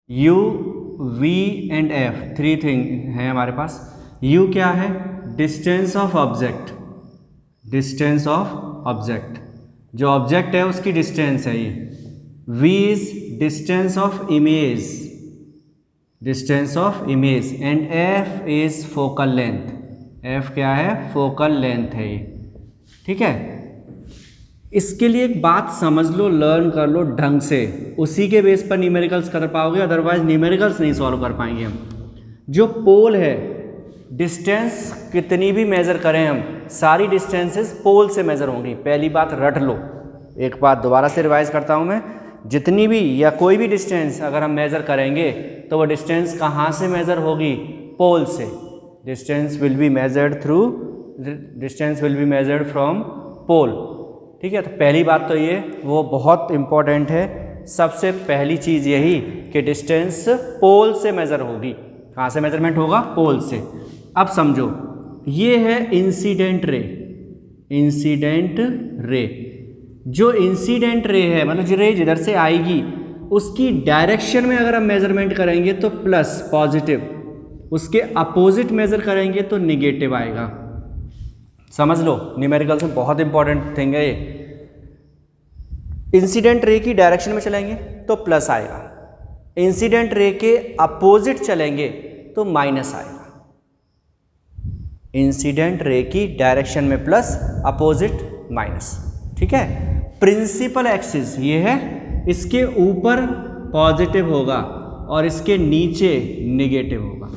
U, V and F, three thing है हमारे पास। U क्या है? Distance of object, distance of object, जो ऑब्जेक्ट है उसकी डिस्टेंस है ये। V is distance of image, distance of image, and F is focal length. F क्या है? फोकल लेंथ है ये, ठीक है। इसके लिए एक बात समझ लो, लर्न कर लो ढंग से, उसी के बेस पर न्यूमेरिकल्स कर पाओगे, अदरवाइज न्यूमेरिकल्स नहीं सॉल्व कर पाएंगे हम। जो पोल है, डिस्टेंस कितनी भी मेज़र करें हम, सारी डिस्टेंसेस पोल से मेज़र होंगी। पहली बात रट लो, एक बात दोबारा से रिवाइज करता हूँ मैं, जितनी भी या कोई भी डिस्टेंस अगर हम मेज़र करेंगे तो वो डिस्टेंस कहाँ से मेज़र होगी? पोल से। Distance will be measured through, distance will be measured from pole, ठीक है। तो पहली बात तो ये वो बहुत इंपॉर्टेंट है, सबसे पहली चीज़ यही कि डिस्टेंस पोल से मेज़र होगी। कहाँ से मेजरमेंट होगा? पोल से। अब समझो, ये है इंसिडेंट रे, इंसिडेंट रे। जो इंसिडेंट रे है, मतलब जो रे जिधर से आएगी उसकी डायरेक्शन में अगर हम मेजरमेंट करेंगे तो प्लस पॉजिटिव, उसके अपोजिट मेजर करेंगे तो निगेटिव आएगा। समझ लो, न्यूमेरिकल्स में बहुत इंपॉर्टेंट थिंग है ये। इंसिडेंट रे की डायरेक्शन में चलेंगे तो प्लस आएगा, इंसिडेंट रे के अपोजिट चलेंगे तो माइनस आएगा। इंसिडेंट रे की डायरेक्शन में प्लस, अपोजिट माइनस, ठीक है। प्रिंसिपल एक्सिस ये है, इसके ऊपर पॉजिटिव होगा और इसके नीचे निगेटिव होगा।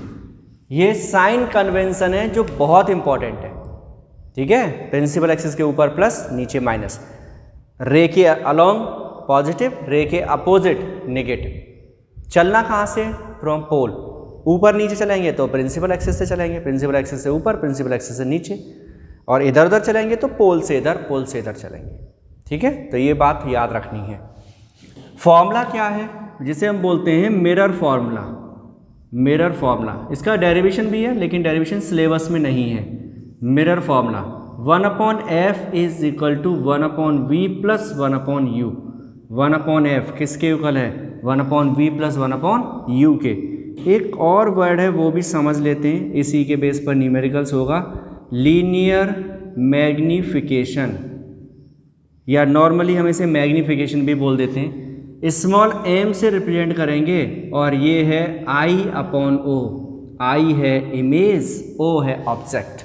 ये साइन कन्वेंशन है जो बहुत इंपॉर्टेंट है, ठीक है। प्रिंसिपल एक्सिस के ऊपर प्लस, नीचे माइनस, रे के अलोंग पॉजिटिव, रे के अपोजिट नेगेटिव। चलना कहाँ से? From pole. ऊपर नीचे चलेंगे तो प्रिंसिपल एक्सिस से चलेंगे, प्रिंसिपल एक्सिस से ऊपर, प्रिंसिपल एक्सिस से नीचे, और इधर उधर चलेंगे तो पोल से इधर, पोल से इधर चलेंगे, ठीक है। तो ये बात याद रखनी है। फॉर्मूला क्या है? जिसे हम बोलते हैं मिरर फॉर्मूला, मिरर फॉर्मूला। इसका डेरिवेशन भी है लेकिन डेरिवेशन सिलेबस में नहीं है। Mirror formula 1/f is equal to 1/v plus 1/u। 1/f किसके इक्वल है? 1/v प्लस 1/u के। एक और वर्ड है वो भी समझ लेते हैं, इसी के बेस पर न्यूमेरिकल्स होगा। लीनियर मैग्नीफिकेशन, या नॉर्मली हम इसे मैग्नीफिकेशन भी बोल देते हैं। स्मॉल m से रिप्रेजेंट करेंगे और ये है I/O। I है इमेज, O है ऑब्जेक्ट।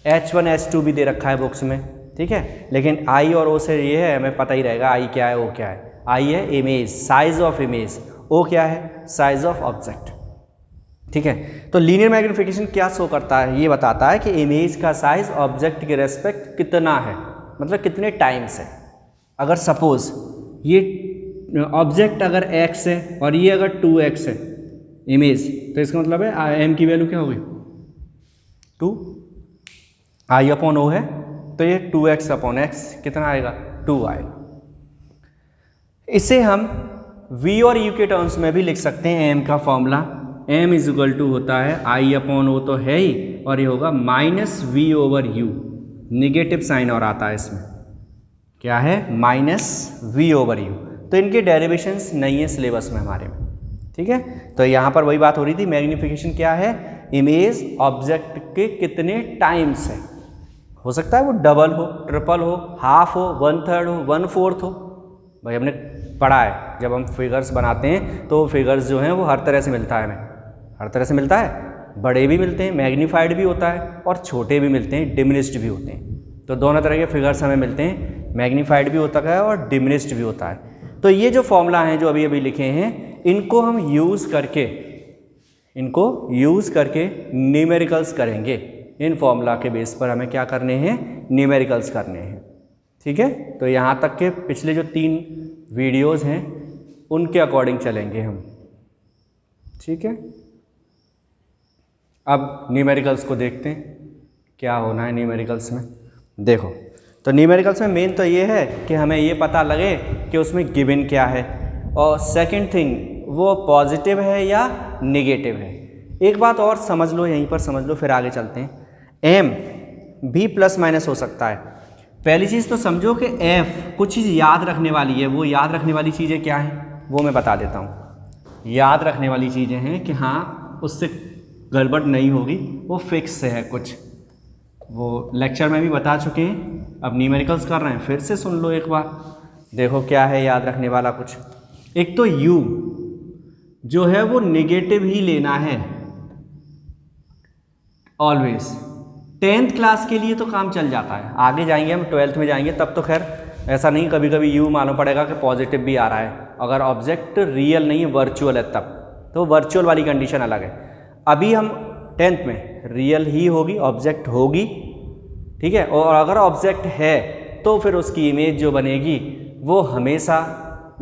H1 H2 भी दे रखा है बुक्स में, ठीक है, लेकिन I और O से ये है, हमें पता ही रहेगा I क्या है, O क्या है। I है image, size of image, O क्या है? साइज ऑफ ऑब्जेक्ट, ठीक है। तो लीनियर मैग्नीफिकेशन क्या शो करता है? ये बताता है कि इमेज का साइज ऑब्जेक्ट के रेस्पेक्ट कितना है, मतलब कितने टाइम्स है। अगर सपोज ये ऑब्जेक्ट अगर x है और ये अगर 2x है इमेज, तो इसका मतलब है m की वैल्यू क्या होगी? 2। I/O है तो ये 2x/x कितना आएगा? 2 आएगा। इसे हम v और u के टर्म्स में भी लिख सकते हैं। m का formula m is equal to होता है I/O तो है ही, और ये होगा -v/u। निगेटिव साइन और आता है इसमें, क्या है? -v/u। तो इनके डेरिवेशंस नहीं है सिलेबस में हमारे में, ठीक है। तो यहाँ पर वही बात हो रही थी, मैग्नीफिकेशन क्या है? इमेज ऑब्जेक्ट के कितने टाइम्स है। हो सकता है वो डबल हो, ट्रिपल हो, हाफ हो, 1/3 हो, 1/4 हो। भाई हमने पढ़ा है, जब हम फिगर्स बनाते हैं तो फिगर्स जो हैं वो हर तरह से मिलता है, हमें हर तरह से मिलता है। बड़े भी मिलते हैं, मैग्नीफाइड भी होता है, और छोटे भी मिलते हैं, डिमिनिश्ड भी होते हैं। तो दोनों तरह के फिगर्स हमें मिलते हैं, मैग्नीफाइड भी होता है और डिमिनिश्ड भी होता है। तो ये जो फॉर्मूला हैं जो अभी अभी लिखे हैं, इनको हम यूज़ करके न्यूमेरिकल्स करेंगे। इन फॉर्मूला के बेस पर हमें क्या करने हैं? न्यूमेरिकल्स करने हैं, ठीक है। तो यहाँ तक के पिछले जो 3 वीडियोज़ हैं उनके अकॉर्डिंग चलेंगे हम, ठीक है। अब न्यूमेरिकल्स को देखते हैं क्या होना है न्यूमेरिकल्स में। देखो, तो न्यूमेरिकल्स में मेन तो ये है कि हमें ये पता लगे कि उसमें गिवन क्या है, और सेकंड थिंग वो पॉजिटिव है या नेगेटिव है। एक बात और समझ लो, यहीं पर समझ लो, फिर आगे चलते हैं। m भी प्लस माइनस हो सकता है। पहली चीज़ तो समझो कि f कुछ चीज़ याद रखने वाली है। वो याद रखने वाली चीज़ें क्या हैं वो मैं बता देता हूँ। याद रखने वाली चीज़ें हैं कि हाँ उससे गड़बड़ नहीं होगी, वो फिक्स है कुछ, वो लेक्चर में भी बता चुके हैं। अब न्यूमेरिकल्स कर रहे हैं, फिर से सुन लो एक बार। देखो क्या है याद रखने वाला कुछ। एक तो u जो है वो नेगेटिव ही लेना है ऑलवेज। 10th क्लास के लिए तो काम चल जाता है, आगे जाएंगे हम 12th में जाएंगे तब तो खैर ऐसा नहीं, कभी कभी u मालूम पड़ेगा कि पॉजिटिव भी आ रहा है, अगर ऑब्जेक्ट रियल नहीं वर्चुअल है तब तो वर्चुअल वाली कंडीशन अलग है। अभी हम 10th में रियल ही होगी, ऑब्जेक्ट होगी, ठीक है। और अगर ऑब्जेक्ट है तो फिर उसकी इमेज जो बनेगी वो हमेशा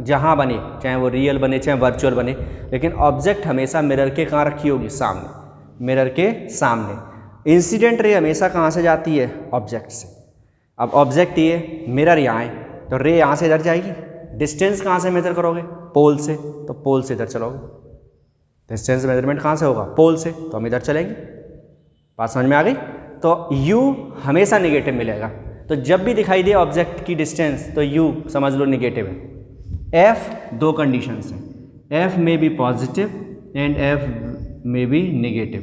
जहाँ बने, चाहे वो रियल बने चाहे वर्चुअल बने, लेकिन ऑब्जेक्ट हमेशा मिरर के कहाँ रखी होगी, सामने, मिरर के सामने। इंसिडेंट रे हमेशा कहाँ से जाती है, ऑब्जेक्ट से। अब ऑब्जेक्ट ये, मिरर यहाँ है तो रे यहाँ से इधर जाएगी। डिस्टेंस कहाँ से मेजर करोगे, पोल से, तो पोल से इधर चलोगे। डिस्टेंस मेजरमेंट कहाँ से होगा, पोल से, तो हम इधर चलेंगे। बात समझ में आ गई। तो u हमेशा नेगेटिव मिलेगा, तो जब भी दिखाई दे ऑब्जेक्ट की डिस्टेंस तो u समझ लो नेगेटिव है। f दो कंडीशंस हैं, f में बी पॉजिटिव एंड f में बी नेगेटिव।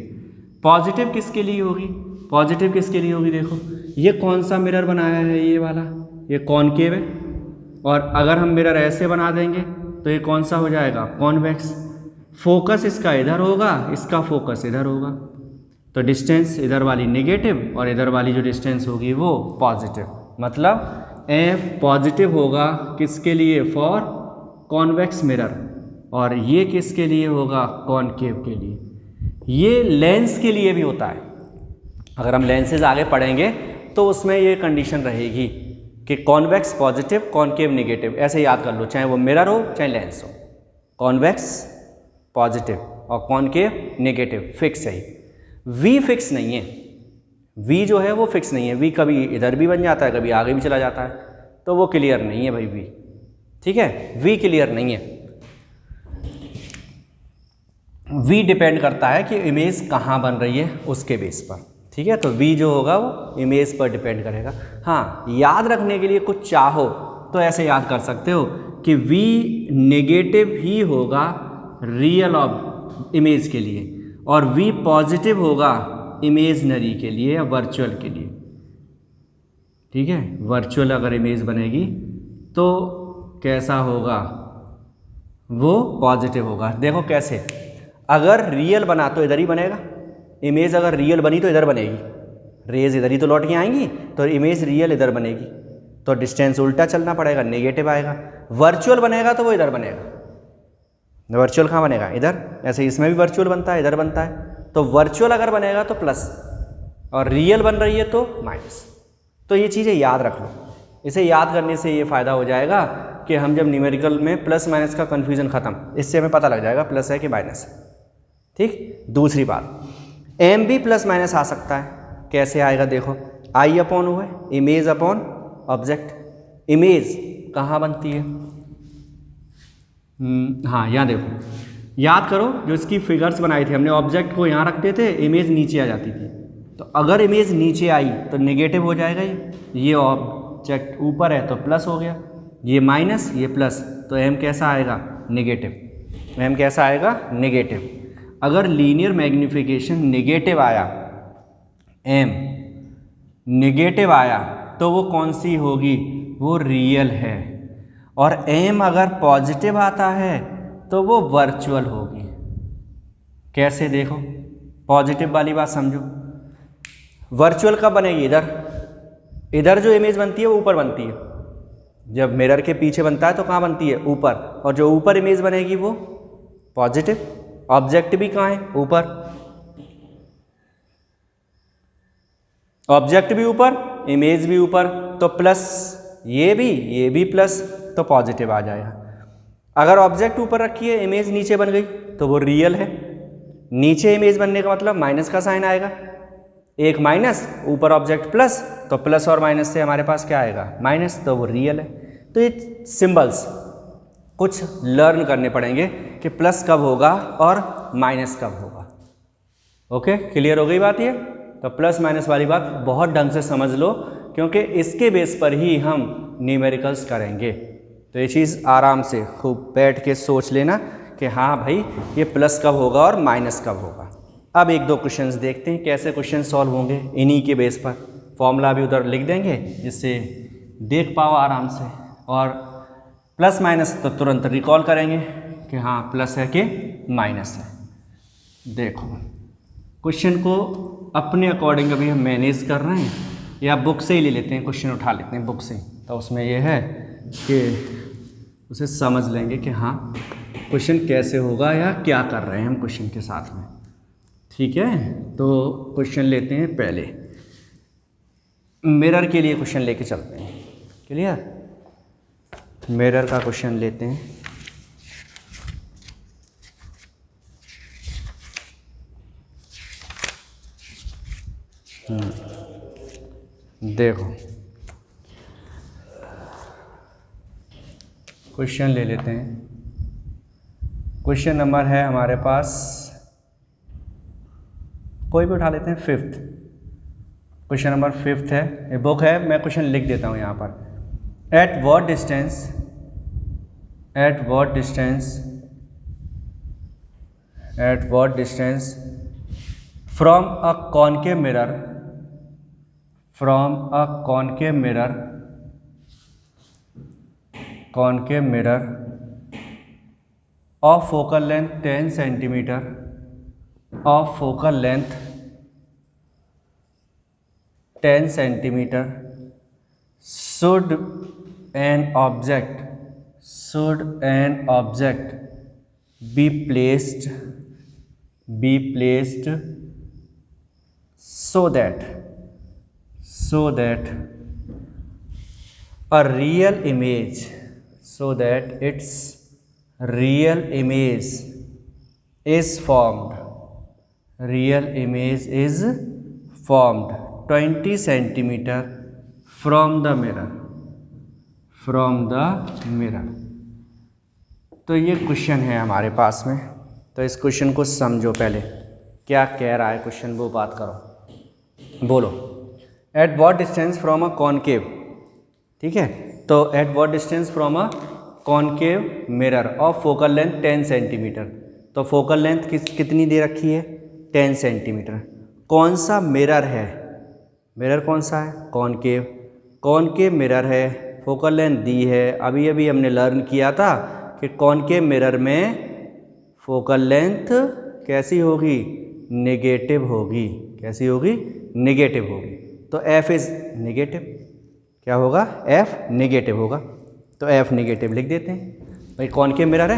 पॉजिटिव किसके लिए होगी, पॉजिटिव किसके लिए होगी, देखो ये कौन सा मिरर बनाया है, ये वाला, ये कॉनकेव है, और अगर हम मिरर ऐसे बना देंगे तो ये कौन सा हो जाएगा, कॉन्वेक्स। फोकस इसका इधर होगा, इसका फोकस इधर होगा, तो डिस्टेंस इधर वाली नेगेटिव और इधर वाली जो डिस्टेंस होगी वो पॉजिटिव। मतलब f पॉजिटिव होगा किसके लिए, फॉर कॉन्वेक्स मिरर, और ये किसके लिए होगा, कॉनकेव के लिए। ये लेंस के लिए भी होता है, अगर हम लेंसेज आगे पढ़ेंगे तो उसमें ये कंडीशन रहेगी कि कॉन्वेक्स पॉजिटिव, कॉनकेव नेगेटिव। ऐसे याद कर लो, चाहे वो मिरर हो चाहे लेंस हो, कॉन्वेक्स पॉजिटिव और कॉनकेव नेगेटिव, फिक्स है। v फिक्स नहीं है, v जो है वो फिक्स नहीं है, v कभी इधर भी बन जाता है कभी आगे भी चला जाता है, तो वो क्लियर नहीं है भाई v, ठीक है, v क्लियर नहीं है। v डिपेंड करता है कि इमेज कहाँ बन रही है उसके बेस पर, ठीक है। तो v जो होगा वो इमेज पर डिपेंड करेगा। हाँ, याद रखने के लिए कुछ चाहो तो ऐसे याद कर सकते हो कि v नेगेटिव ही होगा रियल ऑफ इमेज के लिए, और v पॉजिटिव होगा इमेजनरी के लिए या वर्चुअल के लिए, ठीक है। वर्चुअल अगर इमेज बनेगी तो कैसा होगा, वो पॉजिटिव होगा। देखो कैसे, अगर रियल बना तो इधर ही बनेगा, इमेज अगर रियल बनी तो इधर बनेगी, रेज इधर ही तो लौट के आएंगी, तो इमेज रियल इधर बनेगी, तो डिस्टेंस उल्टा चलना पड़ेगा, नेगेटिव आएगा। वर्चुअल बनेगा तो वो इधर बनेगा, वर्चुअल कहाँ बनेगा, इधर। ऐसे इसमें भी वर्चुअल बनता है, इधर बनता है, तो वर्चुअल अगर बनेगा तो प्लस, और रियल बन रही है तो माइनस। तो ये चीज़ें याद रख लो, इसे याद करने से ये फ़ायदा हो जाएगा कि हम जब न्यूमेरिकल में प्लस माइनस का कन्फ्यूज़न ख़त्म, इससे हमें पता लग जाएगा प्लस है कि माइनस है, ठीक। दूसरी बात, एम भी प्लस माइनस आ सकता है, कैसे आएगा देखो, आई अपॉन हुआ है, इमेज अपॉन ऑब्जेक्ट। इमेज कहाँ बनती है, हाँ यहाँ देखो, याद करो जो इसकी फिगर्स बनाई थी हमने, ऑब्जेक्ट को यहाँ रखते थे, इमेज नीचे आ जाती थी, तो अगर इमेज नीचे आई तो नेगेटिव हो जाएगा ये ऑब्जेक्ट ऊपर है तो प्लस हो गया, ये माइनस ये प्लस, तो एम कैसा आएगा, नेगेटिव। एम कैसा आएगा, नेगेटिव। अगर लीनियर मैग्नीफिकेशन नेगेटिव आया, एम नेगेटिव आया तो वो कौन सी होगी, वो रियल है, और एम अगर पॉजिटिव आता है तो वो वर्चुअल होगी। कैसे देखो, पॉजिटिव वाली बात समझो, वर्चुअल कब बनेगी, इधर, इधर जो इमेज बनती है वो ऊपर बनती है, जब मिरर के पीछे बनता है तो कहाँ बनती है, ऊपर, और जो ऊपर इमेज बनेगी वो पॉजिटिव। ऑब्जेक्ट भी कहाँ है, ऊपर, ऑब्जेक्ट भी ऊपर, इमेज भी ऊपर, तो प्लस, ये भी प्लस, तो पॉजिटिव आ जाएगा। अगर ऑब्जेक्ट ऊपर रखी है, इमेज नीचे बन गई तो वो रियल है। नीचे इमेज बनने का मतलब माइनस का साइन आएगा, एक माइनस, ऊपर ऑब्जेक्ट प्लस, तो प्लस और माइनस से हमारे पास क्या आएगा, माइनस, तो वो रियल है। तो ये सिंबल्स कुछ लर्न करने पड़ेंगे कि प्लस कब होगा और माइनस कब होगा। ओके, क्लियर हो गई बात ये। तो प्लस माइनस वाली बात बहुत ढंग से समझ लो, क्योंकि इसके बेस पर ही हम न्यूमेरिकल्स करेंगे। तो ये चीज़ आराम से खूब बैठ के सोच लेना कि हाँ भाई ये प्लस कब होगा और माइनस कब होगा। अब एक दो क्वेश्चंस देखते हैं कैसे क्वेश्चन सॉल्व होंगे। इन्हीं के बेस पर फॉर्मूला भी उधर लिख देंगे जिससे देख पाओ आराम से, और प्लस माइनस तो तुरंत रिकॉल करेंगे कि हाँ प्लस है कि माइनस है। देखो क्वेश्चन को अपने अकॉर्डिंग अभी हम मैनेज कर रहे हैं, या बुक से ही ले लेते हैं, क्वेश्चन उठा लेते हैं बुक से, तो उसमें यह है कि उसे समझ लेंगे कि हाँ क्वेश्चन कैसे होगा या क्या कर रहे हैं हम क्वेश्चन के साथ में। ठीक है, तो क्वेश्चन लेते हैं पहले। मिरर के लिए क्वेश्चन लेके चलते हैं। क्लियर, मिरर का क्वेश्चन लेते हैं। देखो क्वेश्चन ले लेते हैं। क्वेश्चन नंबर है हमारे पास, कोई भी उठा लेते हैं, 5th क्वेश्चन नंबर 5th है। ये बुक है, मैं क्वेश्चन लिख देता हूँ यहाँ पर। At what distance from a concave mirror of focal length 10 centimeter should an object be placed so that a real image, so that its real image is formed 20 centimeter from the mirror। तो ये question है हमारे पास में, तो इस question को समझो पहले क्या कह रहा है क्वेश्चन, वो बात करो। बोलो eight what distance from a concave, ठीक है, तो eight what distance from a concave mirror of focal length 10 centimetre. तो फोकल लेंथ कितनी दे रखी है? 10 सेंटीमीटर। कौन सा मिरर है? मिरर कौन सा है? कॉनकेव मिरर है। फोकल लेंथ दी है। अभी हमने लर्न किया था कि कॉनकेव मिरर में फोकल लेंथ कैसी होगी? नेगेटिव होगी। कैसी होगी? नेगेटिव होगी। तो एफ इज़ नेगेटिव। क्या होगा? एफ नेगेटिव होगा। तो एफ नेगेटिव लिख देते हैं। भाई कॉनकेव मिरर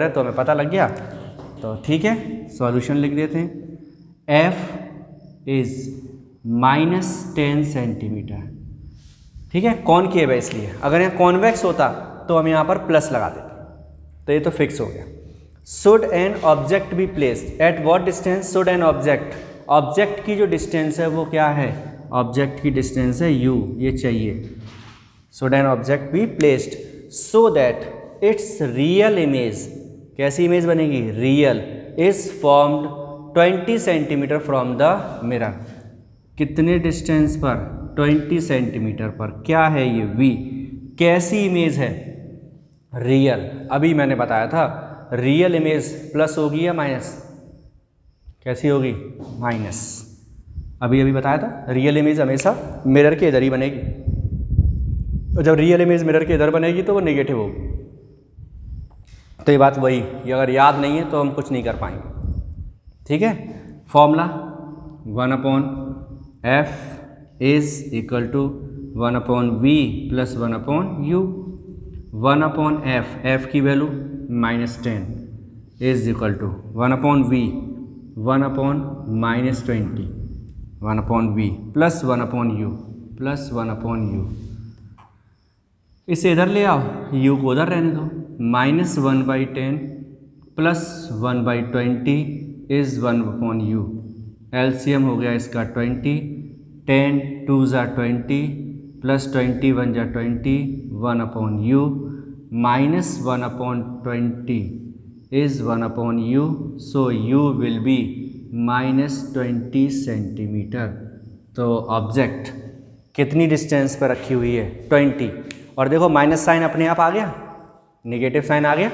है तो हमें पता लग गया, तो ठीक है, सॉल्यूशन लिख देते हैं। F is -10 centimetre. ठीक है, कॉनकेव है इसलिए। अगर यहाँ कॉन्वेक्स होता तो हम यहाँ पर प्लस लगा देते, तो ये तो फिक्स हो गया। Should an object be placed at what distance? Should an object की जो डिस्टेंस है वो क्या है? ऑब्जेक्ट की डिस्टेंस है u, ये चाहिए। Should an object be placed so that it's real image, कैसी इमेज बनेगी? Real, is formed 20 centimetre from the mirror. कितने डिस्टेंस पर? 20 सेंटीमीटर पर। क्या है ये? v। कैसी इमेज है? रियल। अभी मैंने बताया था रियल इमेज प्लस होगी या माइनस? कैसी होगी? माइनस। अभी बताया था रियल इमेज हमेशा मिरर के इधर ही बनेगी, और जब रियल इमेज मिरर के इधर बनेगी तो वो नेगेटिव होगी। तो ये बात वही, ये अगर याद नहीं है तो हम कुछ नहीं कर पाएंगे। ठीक है, formula 1/f is equal to 1/v plus 1/u। 1/f, f की value -10 is equal to 1/v 1/-20 1/v plus 1/u। इसे इधर ले आओ, u को उधर रहने दो। -1/10 प्लस 1/20 इज़ 1/u। एलसीएम हो गया इसका 20, 10 2 ज़ा 20 प्लस 20 1 ज़ा 20, 1/u minus 1/20 is 1/u। So u will be -20 centimetre. तो ऑब्जेक्ट कितनी डिस्टेंस पर रखी हुई है? 20। और देखो माइनस साइन अपने आप आ गया, नेगेटिव साइन आ गया,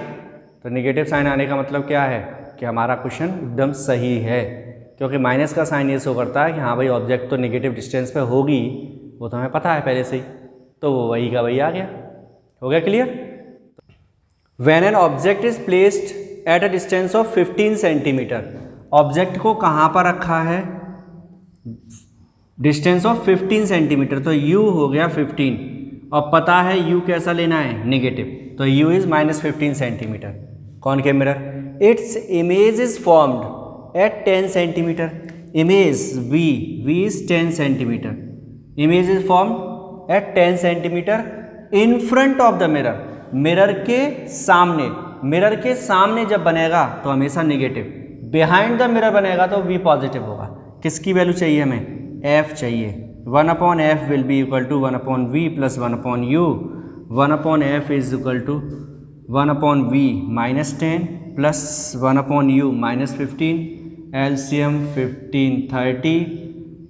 तो नेगेटिव साइन आने का मतलब क्या है कि हमारा क्वेश्चन एकदम सही है, क्योंकि माइनस का साइन ये शो करता है कि हाँ भाई ऑब्जेक्ट तो नेगेटिव डिस्टेंस पे होगी, वो तो हमें पता है पहले से ही, तो वो वही का वही आ गया। हो गया clear? When an object is placed at a distance of 15 centimetre, object को कहाँ पर रखा है? डिस्टेंस ऑफ 15 सेंटीमीटर, तो u हो गया 15, और पता है u कैसा लेना है? नेगेटिव, तो u is -15 centimetre. Concave mirror, its image is formed at 10 centimetre, image v is 10 centimetre, image is formed at 10 centimetre in front of the mirror, mirror के सामने, मिरर के सामने जब बनेगा तो हमेशा नेगेटिव, बिहाइंड द मिरर बनेगा तो v पॉजिटिव होगा। किसकी वैल्यू चाहिए हमें? f चाहिए। 1/f will be equal to 1/v plus 1/u, 1/f is equal to 1/v -10 plus 1/u -15, LCM 15 30,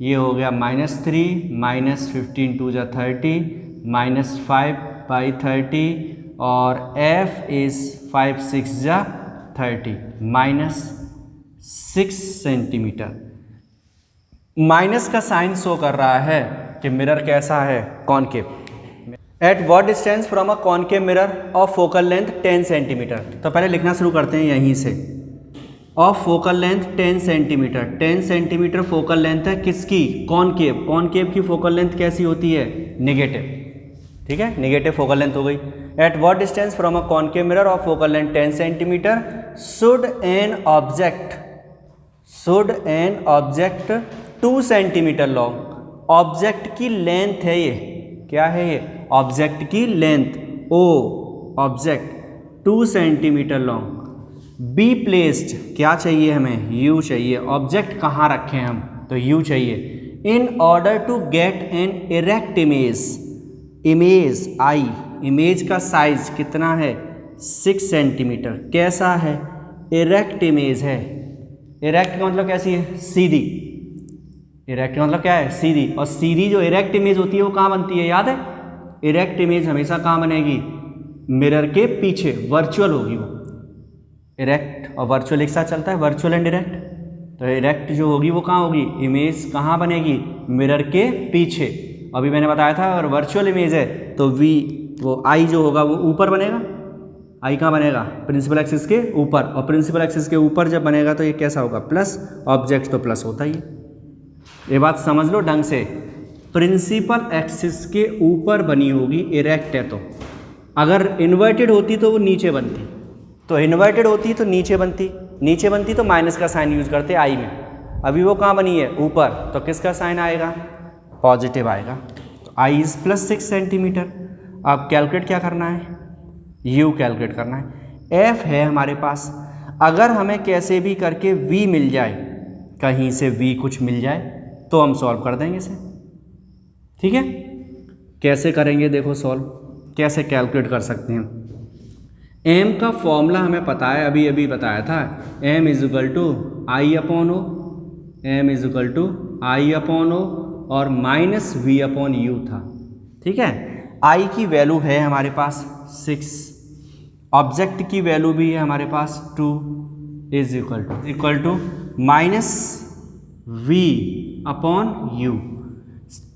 ये हो गया -3 -15 2 जा 30 -5/30, और f इज 5 6 जा 30 -6 सेंटीमीटर। माइनस का साइन शो कर रहा है कि मिरर कैसा है? Concave. Eight what distance from a concave mirror of focal length 10 centimetre, तो पहले लिखना शुरू करते हैं यहीं से। Of focal length 10 centimetre, 10 centimetre focal length है किसकी? कॉनकेव। कॉनकेव की फोकल लेंथ कैसी होती है? नेगेटिव, ठीक है, नेगेटिव फोकल लेंथ हो गई। At what distance from a concave mirror of focal length 10 centimetre should an object 2 centimetre long, object की लेंथ है ये, क्या है ये? ऑब्जेक्ट की length O, object 2 centimetre long, be placed, क्या चाहिए हमें? यू चाहिए। ऑब्जेक्ट कहाँ रखें हम? तो यू चाहिए। In order to get an erect image, image I, image का साइज कितना है? 6 सेंटीमीटर। कैसा है? इरेक्ट इमेज है। इरेक्ट का मतलब कैसी है? सीधी। इरेक्ट का मतलब क्या है? सीधी। और सीधी जो इरेक्ट इमेज होती है वो कहाँ बनती है? याद है? इरेक्ट इमेज हमेशा कहाँ बनेगी? मिरर के पीछे, वर्चुअल होगी वो। इरेक्ट और वर्चुअल एक साथ चलता है, वर्चुअल एंड इरेक्ट। तो इरेक्ट जो होगी वो कहाँ होगी? इमेज कहाँ बनेगी? मिरर के पीछे। अभी मैंने बताया था अगर वर्चुअल इमेज है तो वो आई जो होगा वो ऊपर बनेगा। आई कहाँ बनेगा? प्रिंसिपल एक्सिस के ऊपर, और प्रिंसिपल एक्सिस के ऊपर जब बनेगा तो ये कैसा होगा? प्लस। ऑब्जेक्ट तो प्लस होता ही है, ये बात समझ लो ढंग से। प्रिंसिपल एक्सिस के ऊपर बनी होगी, इरेक्ट है तो। अगर इन्वर्टेड होती तो वो नीचे बनती, तो इन्वर्टेड होती तो नीचे बनती, नीचे बनती तो माइनस का साइन यूज करते आई में। अभी वो कहाँ बनी है? ऊपर, तो किसका साइन आएगा? पॉजिटिव आएगा। तो आई इज +6 सेंटीमीटर। अब कैलकुलेट क्या करना है? यू कैलकुलेट करना है। एफ है हमारे पास, अगर हमें कैसे भी करके वी मिल जाए, कहीं से वी कुछ मिल जाए तो हम सॉल्व कर देंगे इसे, ठीक है। कैसे करेंगे देखो सॉल्व, कैसे कैलकुलेट कर सकते हैं। एम का फॉर्मूला हमें पता है, अभी अभी बताया था, M is equal to I upon O, M is equal to I upon O और माइनस वी अपॉन यू था, ठीक है। आई की वैल्यू है हमारे पास 6, ऑब्जेक्ट की वैल्यू भी है हमारे पास 2, is equal to minus v upon u.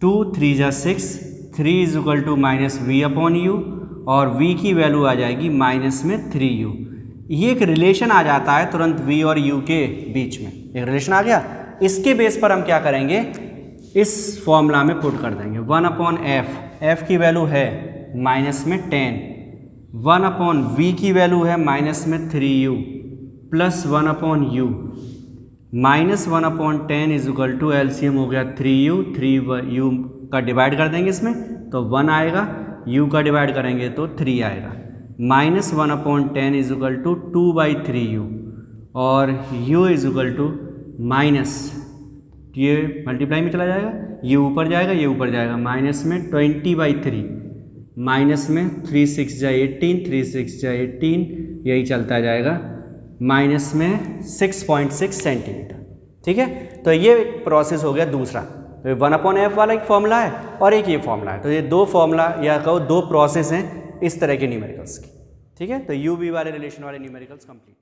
2 3 जा 6, 3 is equal to minus v upon u, और v की वैल्यू आ जाएगी माइनस में 3u। ये एक रिलेशन आ जाता है तुरंत v और u के बीच में, एक रिलेशन आ गया। इसके बेस पर हम क्या करेंगे, इस फॉर्मूला में पुट कर देंगे 1 अपॉन एफ, एफ की वैल्यू है माइनस में 10, 1 अपॉन v की वैल्यू है माइनस में 3u plus 1 upon u, minus 1 upon 10 is equal to LCM हो गया 3u, 3u का डिवाइड कर देंगे इसमें तो 1 आएगा, u का डिवाइड करेंगे तो 3 आएगा, minus 1 upon 10 is equal to 2/3u, और u is equal to minus, ये मल्टीप्लाई में चला जाएगा, ये ऊपर जाएगा, ये ऊपर जाएगा, माइनस में 20/3, माइनस में 3 6 जा 18, 3 6 जा 18, यही चलता जाएगा, माइनस में 6.6 सेंटीमीटर, ठीक है। तो ये प्रोसेस हो गया दूसरा। तो 1 अपॉन एफ वाला एक फॉर्मूला है और एक ये फॉर्मूला है, तो ये दो फॉर्मूला या कहो दो प्रोसेस हैं इस तरह के न्यूमेरिकल्स की। ठीक है, तो यू वी वाले रिलेशन वाले न्यूमेरिकल्स कंप्लीट।